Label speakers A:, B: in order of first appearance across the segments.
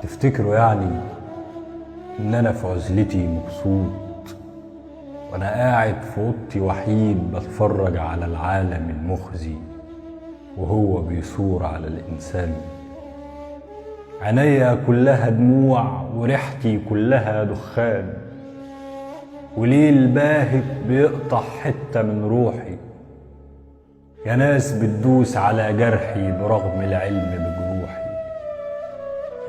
A: تفتكروا يعني ان انا في عزلتي مبسوط وانا قاعد في اوضتي وحيد بتفرج على العالم المخزي وهو بيثور على الانسان؟ عينيا كلها دموع وريحتي كلها دخان، وليل باهت بيقطع حتة من روحي. يا ناس بتدوس على جرحي برغم العلم بجروحي،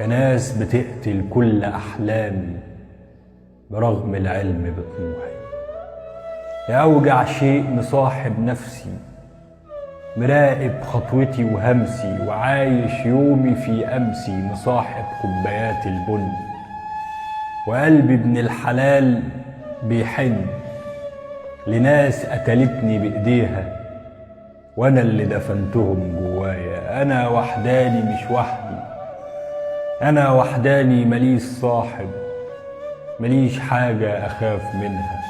A: يا ناس بتقتل كل أحلامي برغم العلم بطموحي. يا أوجع شيء مصاحب نفسي، مراقب خطوتي وهمسي وعايش يومي في أمسي، مصاحب كوبايات البن وقلبي ابن الحلال بيحن لناس قتلتني بإيديها وأنا اللي دفنتهم جوايا. أنا وحداني مش وحدي، أنا وحداني مليش صاحب، مليش حاجة أخاف منها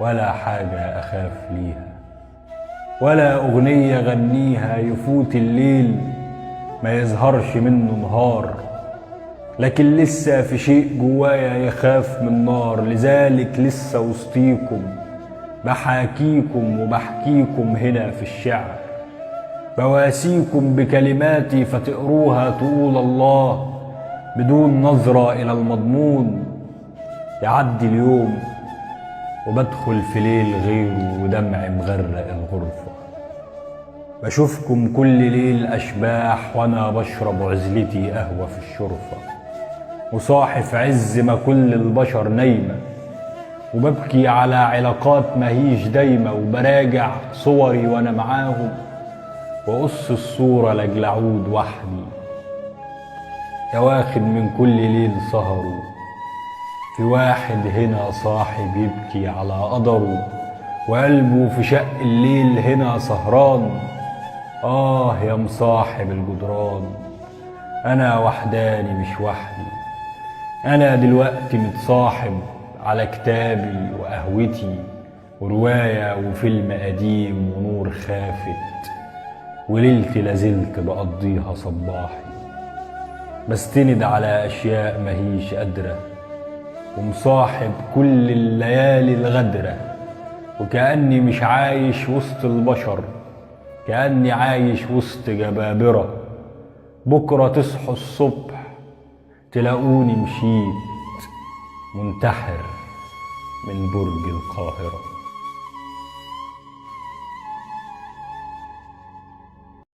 A: ولا حاجة أخاف ليها، ولا أغنية غنيها يفوت الليل ما يظهرش منه نهار، لكن لسه في شيء جوايا يخاف من نار. لذلك لسه وسطيكم بحاكيكم وبحكيكم هنا في الشعر، بواسيكم بكلماتي فتقروها تقول الله بدون نظرة إلى المضمون. يعدي اليوم وبدخل في ليل غيره ودمع مغرق الغرفة، بشوفكم كل ليل أشباح وأنا بشرب عزلتي قهوة في الشرفة، وصاحف عز ما كل البشر نايمة، وببكي على علاقات ماهيش دايمة، وبراجع صوري وأنا معاهم وأقص الصورة لأجل أعود وحدي. يا واخد من كل ليل سهروا، في واحد هنا صاحب يبكي على قدره وقلبه في شق الليل هنا سهران. يا مصاحب الجدران، أنا وحداني مش وحدي، أنا دلوقتي متصاحب على كتابي وقهوتي ورواية وفيلم قديم ونور خافت، وليلتي لازلت بقضيها صباحي، بستند على أشياء ماهيش قادرة، ومصاحب كل الليالي الغدرة، وكأني مش عايش وسط البشر، كأني عايش وسط جبابرة. بكرة تصحوا الصبح تلاقوني مشيت منتحر من برج القاهرة.